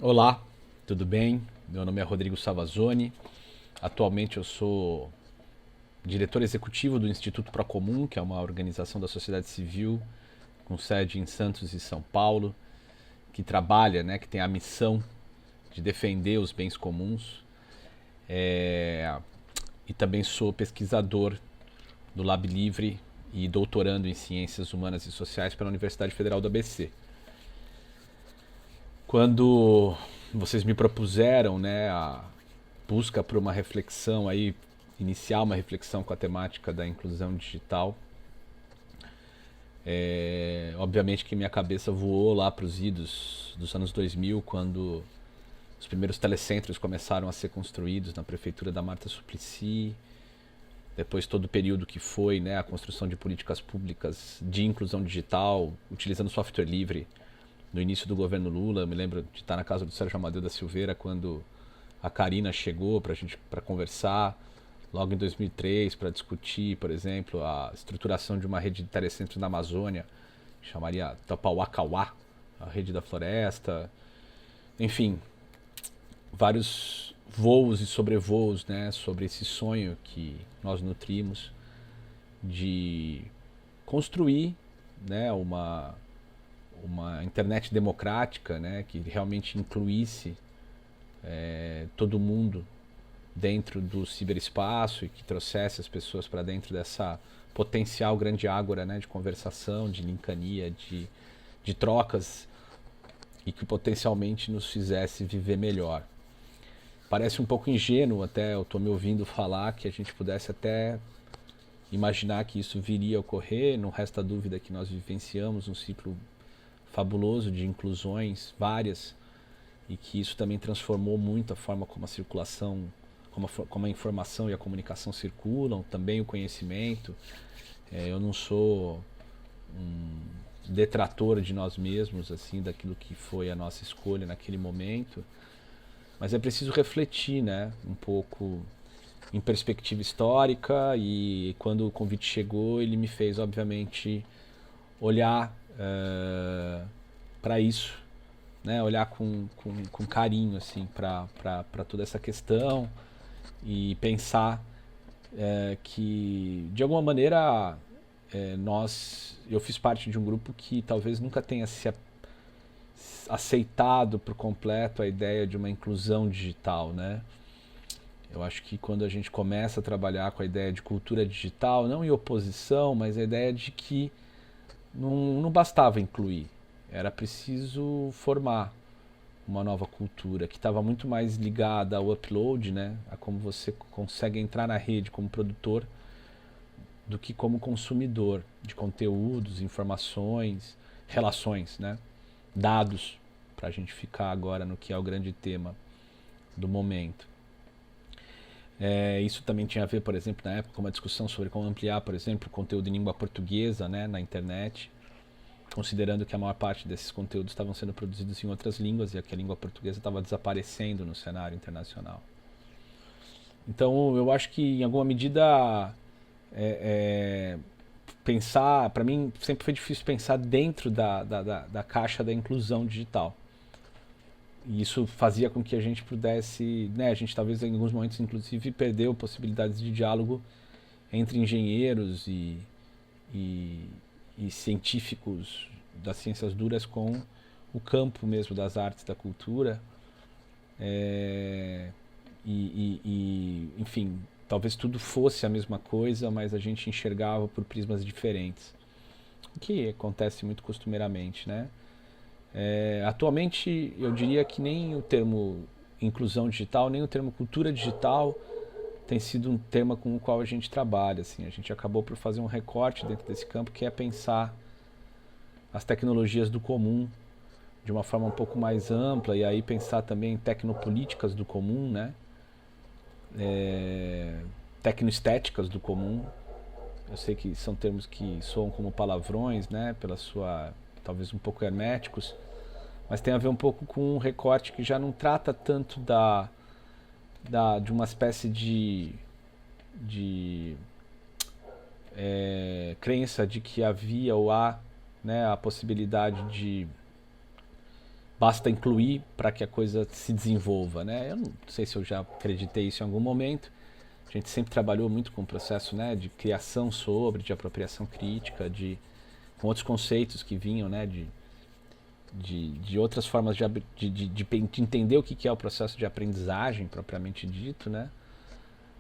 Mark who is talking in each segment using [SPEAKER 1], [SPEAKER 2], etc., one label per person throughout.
[SPEAKER 1] Olá, tudo bem? Meu nome é Rodrigo Savazone. Atualmente eu sou diretor executivo do Instituto Procomum, que é uma organização da sociedade civil com sede em Santos e São Paulo, que trabalha, que tem a missão de defender os bens comuns. É, E também sou pesquisador do Lab Livre e doutorando em Ciências Humanas e Sociais pela Universidade Federal do ABC. Quando vocês me propuseram, a busca por uma reflexão aí, iniciar uma reflexão com a temática da inclusão digital, obviamente que minha cabeça voou lá para os idos dos anos 2000, quando os primeiros telecentros começaram a ser construídos na prefeitura da Marta Suplicy, depois todo o período que foi, a construção de políticas públicas de inclusão digital, utilizando software livre no início do governo Lula. Eu me lembro de estar na casa do Sérgio Amadeu da Silveira quando a Karina chegou para conversar, logo em 2003, para discutir, por exemplo, a estruturação de uma rede de telecentros na Amazônia, que chamaria Tapauacauá, a rede da floresta. Enfim, vários voos e sobrevoos, sobre esse sonho que nós nutrimos de construir, uma internet democrática, que realmente incluísse todo mundo dentro do ciberespaço e que trouxesse as pessoas para dentro dessa potencial grande ágora, de conversação, de linkania, de trocas, e que potencialmente nos fizesse viver melhor. Parece um pouco ingênuo até, eu estou me ouvindo falar, que a gente pudesse até imaginar que isso viria a ocorrer. Não resta dúvida que nós vivenciamos um ciclo fabuloso de inclusões várias, e que isso também transformou muito a forma como a circulação, como a informação e a comunicação circulam, também o conhecimento. Eu não sou um detrator de nós mesmos, assim, daquilo que foi a nossa escolha naquele momento, mas é preciso refletir, um pouco em perspectiva histórica. E quando o convite chegou, ele me fez, obviamente, olhar para isso, olhar com carinho, assim, para toda essa questão, e pensar que, de alguma maneira, eu fiz parte de um grupo que talvez nunca tenha se aceitado por completo a ideia de uma inclusão digital, Eu acho que quando a gente começa a trabalhar com a ideia de cultura digital, não em oposição, mas a ideia de que não bastava incluir, era preciso formar uma nova cultura que estava muito mais ligada ao upload, a como você consegue entrar na rede como produtor, do que como consumidor de conteúdos, informações, relações, dados, para a gente ficar agora no que é o grande tema do momento. Isso também tinha a ver, por exemplo, na época, com uma discussão sobre como ampliar, por exemplo, o conteúdo em língua portuguesa, na internet, considerando que a maior parte desses conteúdos estavam sendo produzidos em outras línguas e que a língua portuguesa estava desaparecendo no cenário internacional. Então, eu acho que, em alguma medida, pensar, para mim, sempre foi difícil pensar dentro da caixa da inclusão digital. E isso fazia com que a gente pudesse, a gente talvez em alguns momentos, inclusive, perdeu possibilidades de diálogo entre engenheiros e, e científicos das ciências duras com o campo mesmo das artes, da cultura. Enfim, talvez tudo fosse a mesma coisa, mas a gente enxergava por prismas diferentes, o que acontece muito costumeiramente, Atualmente, eu diria que nem o termo inclusão digital, nem o termo cultura digital tem sido um tema com o qual a gente trabalha. Assim, a gente acabou por fazer um recorte dentro desse campo, que é pensar as tecnologias do comum de uma forma um pouco mais ampla, e aí pensar também em tecnopolíticas do comum, tecnoestéticas do comum. Eu sei que são termos que soam como palavrões, pela sua, talvez um pouco herméticos, mas tem a ver um pouco com um recorte que já não trata tanto de uma espécie de crença de que havia ou há, a possibilidade basta incluir para que a coisa se desenvolva, né? Eu não sei se eu já acreditei isso em algum momento. A gente sempre trabalhou muito com o processo, né, de criação de apropriação crítica, com outros conceitos que vinham, né, de outras formas de entender o que é o processo de aprendizagem propriamente dito, né?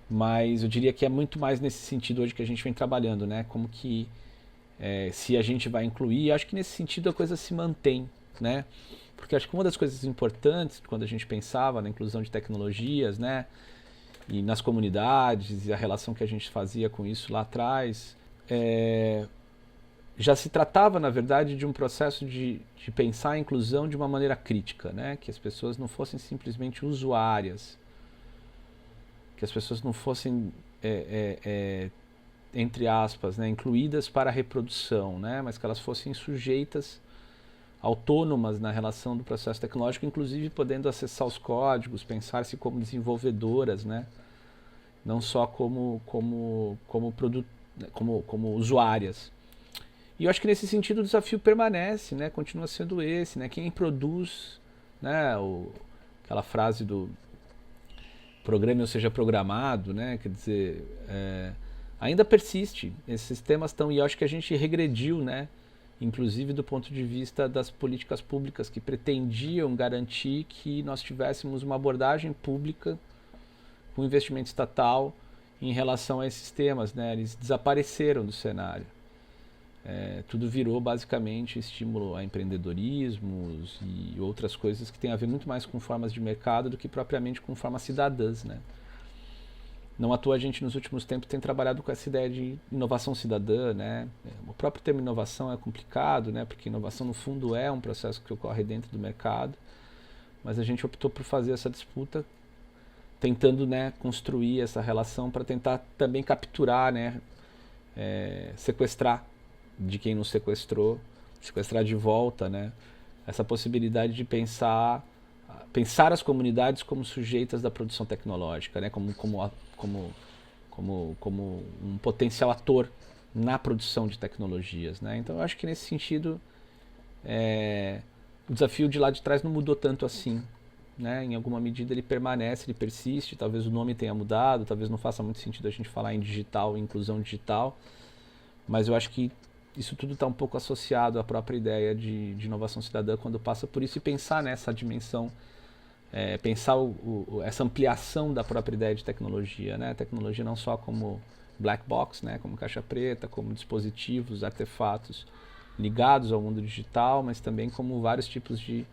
[SPEAKER 1] Mas eu diria que é muito mais nesse sentido hoje que a gente vem trabalhando, né? Como que se a gente vai incluir, acho que nesse sentido a coisa se mantém, né? Porque acho que uma das coisas importantes quando a gente pensava na inclusão de tecnologias, né, e nas comunidades e a relação que a gente fazia com isso lá atrás, já se tratava, na verdade, de um processo de pensar a inclusão de uma maneira crítica, né? Que as pessoas não fossem simplesmente usuárias, que as pessoas não fossem, entre aspas, né, incluídas para a reprodução, né? Mas que elas fossem sujeitas, autônomas na relação do processo tecnológico, inclusive podendo acessar os códigos, pensar-se como desenvolvedoras, né? Não só como usuárias. E eu acho que nesse sentido o desafio permanece, né? Continua sendo esse, né? Quem produz, né? Aquela frase do programa ou seja programado, né? Quer dizer, ainda persiste. Esses sistemas estão, e eu acho que a gente regrediu, né? Inclusive do ponto de vista das políticas públicas que pretendiam garantir que nós tivéssemos uma abordagem pública com investimento estatal em relação a esses temas, né? Eles desapareceram do cenário. Tudo virou basicamente estímulo a empreendedorismos e outras coisas que têm a ver muito mais com formas de mercado do que propriamente com formas cidadãs, né? Não à toa a gente nos últimos tempos tem trabalhado com essa ideia de inovação cidadã, né? O próprio termo inovação é complicado, né? Porque inovação no fundo é um processo que ocorre dentro do mercado, mas a gente optou por fazer essa disputa tentando, né, construir essa relação para tentar também capturar, né, sequestrar de quem nos sequestrou, sequestrar de volta, né, essa possibilidade de pensar as comunidades como sujeitas da produção tecnológica, né, como um potencial ator na produção de tecnologias, né. Então eu acho que nesse sentido o desafio de lá de trás não mudou tanto assim, né? Em alguma medida ele permanece, ele persiste, talvez o nome tenha mudado, talvez não faça muito sentido a gente falar em digital, em inclusão digital, mas eu acho que isso tudo está um pouco associado à própria ideia de inovação cidadã quando passa por isso, e pensar nessa dimensão, pensar essa ampliação da própria ideia de tecnologia, né? Tecnologia não só como black box, né? Como caixa preta, como dispositivos, artefatos ligados ao mundo digital, mas também como vários tipos de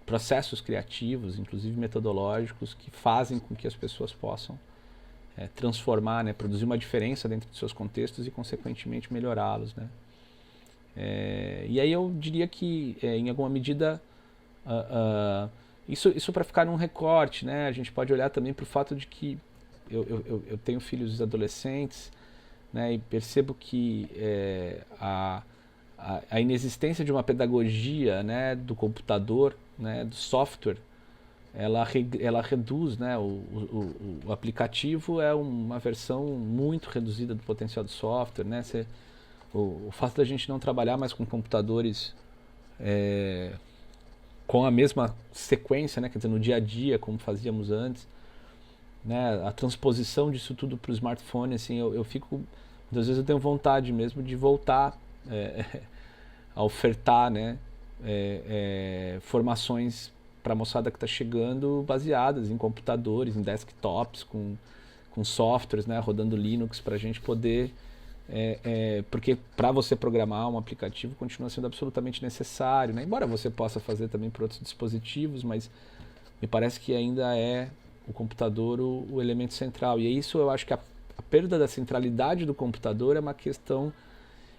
[SPEAKER 1] processos criativos, inclusive metodológicos, que fazem com que as pessoas possam transformar, né, produzir uma diferença dentro de seus contextos e, consequentemente, melhorá-los, né? E aí eu diria que, em alguma medida, isso para ficar num recorte, né? A gente pode olhar também para o fato de que eu tenho filhos adolescentes, né, e percebo que a inexistência de uma pedagogia, né, do computador, né, do software, ela reduz, né, o aplicativo é uma versão muito reduzida do potencial do software, né, o fato da gente não trabalhar mais com computadores com a mesma sequência, né, quer dizer, no dia a dia, como fazíamos antes, né, a transposição disso tudo para o smartphone, assim, eu fico, muitas vezes eu tenho vontade mesmo de voltar a ofertar, né, formações para a moçada que está chegando baseadas em computadores, em desktops, com softwares, né, rodando Linux, para a gente poder, porque para você programar um aplicativo continua sendo absolutamente necessário, né, embora você possa fazer também por outros dispositivos, mas me parece que ainda é o computador o elemento central. E é isso, eu acho que a perda da centralidade do computador é uma questão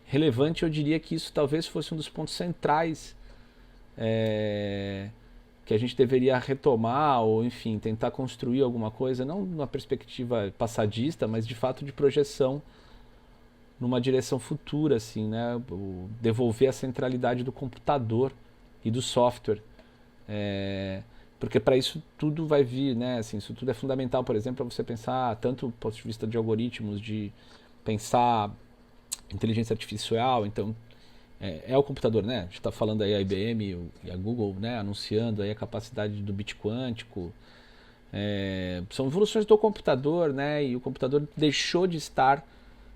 [SPEAKER 1] relevante. Eu diria que isso talvez fosse um dos pontos centrais que a gente deveria retomar, ou enfim, tentar construir alguma coisa, não numa perspectiva passadista, mas de fato de projeção numa direção futura, assim, né? Devolver a centralidade do computador e do software. Porque para isso tudo vai vir, né? Assim, isso tudo é fundamental, por exemplo, para você pensar tanto do ponto de vista de algoritmos, de pensar inteligência artificial, então é o computador, né? A gente está falando aí a IBM e a Google, né, anunciando aí a capacidade do bit quântico. São evoluções do computador, né? E o computador deixou de estar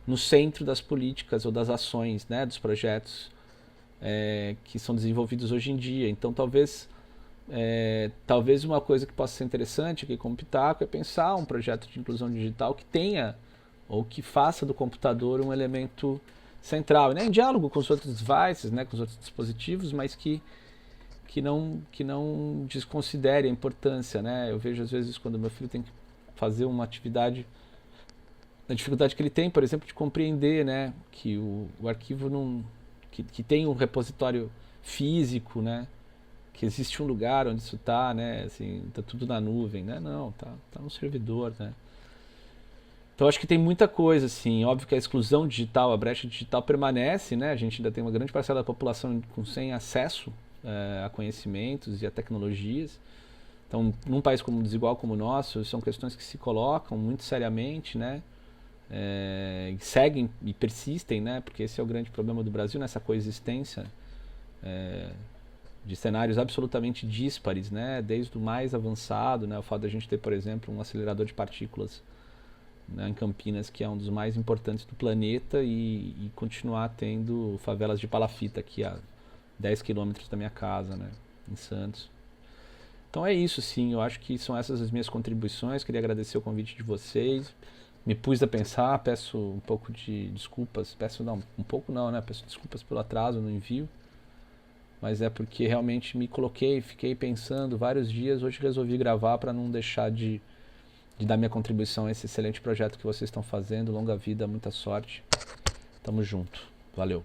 [SPEAKER 1] no centro das políticas ou das ações, né, dos projetos que são desenvolvidos hoje em dia. Então, talvez uma coisa que possa ser interessante aqui como Pitaco é pensar um projeto de inclusão digital que tenha ou que faça do computador um elemento central, né, em diálogo com os outros devices, né, com os outros dispositivos, mas que não desconsidere a importância, né? Eu vejo às vezes quando meu filho tem que fazer uma atividade, a dificuldade que ele tem, por exemplo, de compreender, né, que o arquivo não que tem um repositório físico, né, que existe um lugar onde isso está, né, assim, tá tudo na nuvem, né? Não, tá no servidor, né? Então acho que tem muita coisa, assim, óbvio que a exclusão digital, a brecha digital permanece, né? A gente ainda tem uma grande parcela da população sem acesso a conhecimentos e a tecnologias. Então, num país como desigual como o nosso, são questões que se colocam muito seriamente, né? E seguem e persistem, né? Porque esse é o grande problema do Brasil, nessa coexistência de cenários absolutamente díspares, né? Desde o mais avançado, né? O fato de a gente ter, por exemplo, um acelerador de partículas, né, em Campinas, que é um dos mais importantes do planeta, e continuar tendo favelas de palafita aqui a 10 quilômetros da minha casa, né, em Santos. Então é isso, sim, eu acho que são essas as minhas contribuições. Queria agradecer o convite de vocês, me pus a pensar, peço um pouco de desculpas, peço desculpas pelo atraso no envio, mas é porque realmente me coloquei, fiquei pensando vários dias. Hoje resolvi gravar para não deixar de dar minha contribuição a esse excelente projeto que vocês estão fazendo. Longa vida, muita sorte. Tamo junto. Valeu.